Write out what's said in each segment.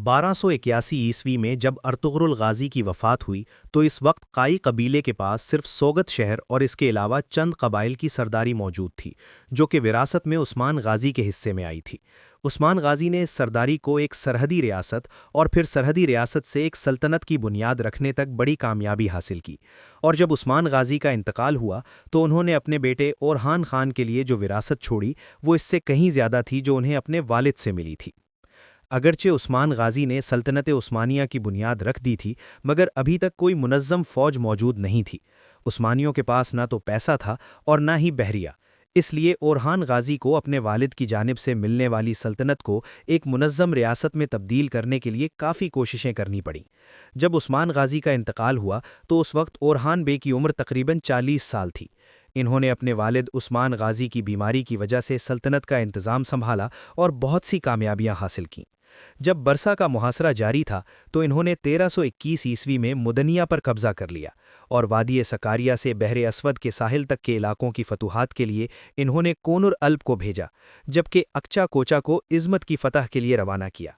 1281 ء میں جب ارطغرل غازی کی وفات ہوئی تو اس وقت قائی قبیلے کے پاس صرف سوگت شہر اور اس کے علاوہ چند قبائل کی سرداری موجود تھی جو کہ وراثت میں عثمان غازی کے حصے میں آئی تھی۔ عثمان غازی نے اس سرداری کو ایک سرحدی ریاست اور پھر سرحدی ریاست سے ایک سلطنت کی بنیاد رکھنے تک بڑی کامیابی حاصل کی، اور جب عثمان غازی کا انتقال ہوا تو انہوں نے اپنے بیٹے اورحان خان کے لیے جو وراثت چھوڑی وہ اس سے کہیں زیادہ تھی جو انہیں اپنے والد سے ملی تھی۔ اگرچہ عثمان غازی نے سلطنت عثمانیہ کی بنیاد رکھ دی تھی مگر ابھی تک کوئی منظم فوج موجود نہیں تھی۔ عثمانیوں کے پاس نہ تو پیسہ تھا اور نہ ہی بحریہ، اس لیے اورحان غازی کو اپنے والد کی جانب سے ملنے والی سلطنت کو ایک منظم ریاست میں تبدیل کرنے کے لیے کافی کوششیں کرنی پڑیں۔ جب عثمان غازی کا انتقال ہوا تو اس وقت اورحان بے کی عمر تقریباً 40 سال تھی۔ انہوں نے اپنے والد عثمان غازی کی بیماری کی وجہ سے سلطنت کا انتظام سنبھالا اور بہت سی کامیابیاں حاصل کیں۔ جب برسا کا محاصرہ جاری تھا تو انہوں نے 1321 ء میں مدنیہ پر قبضہ کر لیا اور وادی سکاریہ سے بحر اسود کے ساحل تک کے علاقوں کی فتوحات کے لیے انہوں نے کونر الب کو بھیجا، جبکہ اکچا کوچا کو ازمت کی فتح کے لیے روانہ کیا۔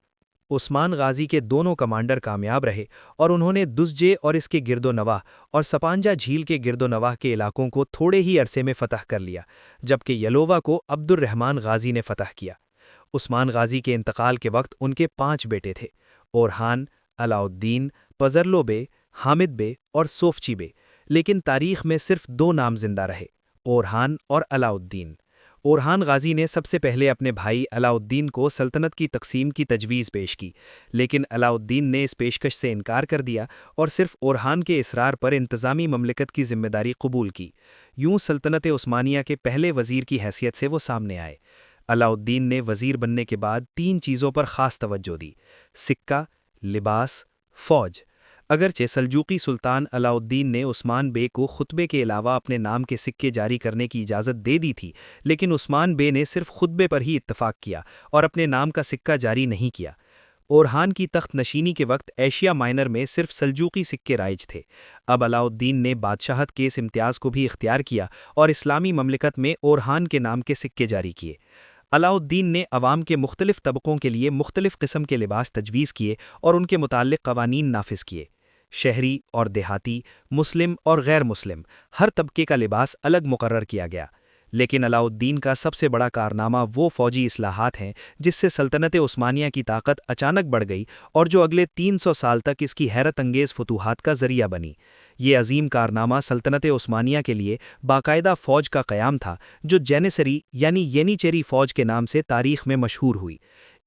عثمان غازی کے دونوں کمانڈر کامیاب رہے اور انہوں نے دزجے اور اس کے گرد و نواح اور سپانجا جھیل کے گرد و نواح کے علاقوں کو تھوڑے ہی عرصے میں فتح کر لیا، جبکہ یلوہ کو عبد الرحمن غازی نے فتح کیا۔ عثمان غازی کے انتقال کے وقت ان کے 5 بیٹے تھے: اورحان، علاء الدین، پزرلو بے، حامد بے اور صوفچی بے، لیکن تاریخ میں صرف 2 نام زندہ رہے: اورحان اور علاء الدین۔ اورحان غازی نے سب سے پہلے اپنے بھائی علاء الدین کو سلطنت کی تقسیم کی تجویز پیش کی، لیکن علاء الدین نے اس پیشکش سے انکار کر دیا اور صرف اورحان کے اصرار پر انتظامی مملکت کی ذمہ داری قبول کی۔ یوں سلطنت عثمانیہ کے پہلے وزیر کی حیثیت سے وہ سامنے آئے۔ علاء الدین نے وزیر بننے کے بعد 3 چیزوں پر خاص توجہ دی: سکہ، لباس، فوج۔ اگرچہ سلجوقی سلطان علاء الدین نے عثمان بے کو خطبے کے علاوہ اپنے نام کے سکے جاری کرنے کی اجازت دے دی تھی، لیکن عثمان بے نے صرف خطبے پر ہی اتفاق کیا اور اپنے نام کا سکہ جاری نہیں کیا۔ اورحان کی تخت نشینی کے وقت ایشیا مائنر میں صرف سلجوقی سکے رائج تھے۔ اب علاء الدین نے بادشاہت کے اس امتیاز کو بھی اختیار کیا اور اسلامی مملکت میں اورحان کے نام کے سکے جاری کیے۔ علاء الدین نے عوام کے مختلف طبقوں کے لیے مختلف قسم کے لباس تجویز کیے اور ان کے متعلق قوانین نافذ کیے۔ شہری اور دیہاتی، مسلم اور غیر مسلم، ہر طبقے کا لباس الگ مقرر کیا گیا۔ لیکن علاء الدین کا سب سے بڑا کارنامہ وہ فوجی اصلاحات ہیں جس سے سلطنت عثمانیہ کی طاقت اچانک بڑھ گئی اور جو اگلے 300 سال تک اس کی حیرت انگیز فتوحات کا ذریعہ بنی۔ یہ عظیم کارنامہ سلطنت عثمانیہ کے لیے باقاعدہ فوج کا قیام تھا جو جینیسری یعنی ینیچری فوج کے نام سے تاریخ میں مشہور ہوئی۔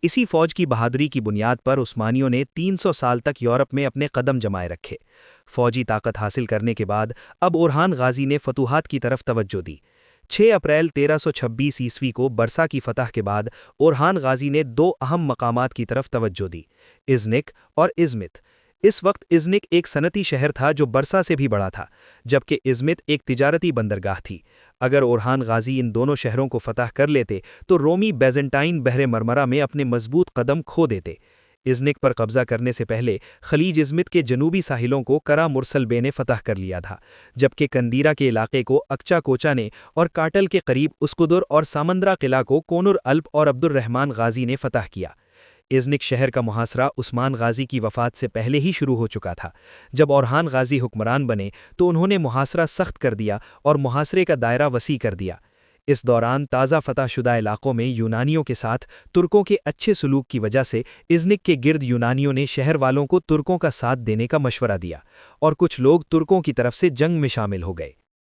اسی فوج کی بہادری کی بنیاد پر عثمانیوں نے 300 سال تک یورپ میں اپنے قدم جمائے رکھے۔ فوجی طاقت حاصل کرنے کے بعد اب اورحان غازی نے فتوحات کی طرف توجہ دی۔ 6 اپریل 1326 ء کو برسا کی فتح کے بعد اورحان غازی نے 2 اہم مقامات کی طرف توجہ دی: ازنک اور ازمت۔ اس وقت ازنک ایک صنعتی شہر تھا جو برسا سے بھی بڑا تھا، جبکہ ازمت ایک تجارتی بندرگاہ تھی۔ اگر اورحان غازی ان دونوں شہروں کو فتح کر لیتے تو رومی بیزنٹائن بحر مرمرہ میں اپنے مضبوط قدم کھو دیتے۔ ازنک پر قبضہ کرنے سے پہلے خلیج ازمت کے جنوبی ساحلوں کو کرا مرسل بے نے فتح کر لیا تھا، جبکہ کندیرا کے علاقے کو اکچا کوچا نے اور کاٹل کے قریب اسکدر اور سامندرا قلعہ کو کونر الب اور عبد الرحمن غازی نے فتح کیا۔ ازنک شہر کا محاصرہ عثمان غازی کی وفات سے پہلے ہی شروع ہو چکا تھا۔ جب اورحان غازی حکمران بنے تو انہوں نے محاصرہ سخت کر دیا اور محاصرے کا دائرہ وسیع کر دیا۔ اس دوران تازہ فتح شدہ علاقوں میں یونانیوں کے ساتھ ترکوں کے اچھے سلوک کی وجہ سے ازنک کے گرد یونانیوں نے شہر والوں کو ترکوں کا ساتھ دینے کا مشورہ دیا، اور کچھ لوگ ترکوں کی طرف سے جنگ میں شامل ہو گئے۔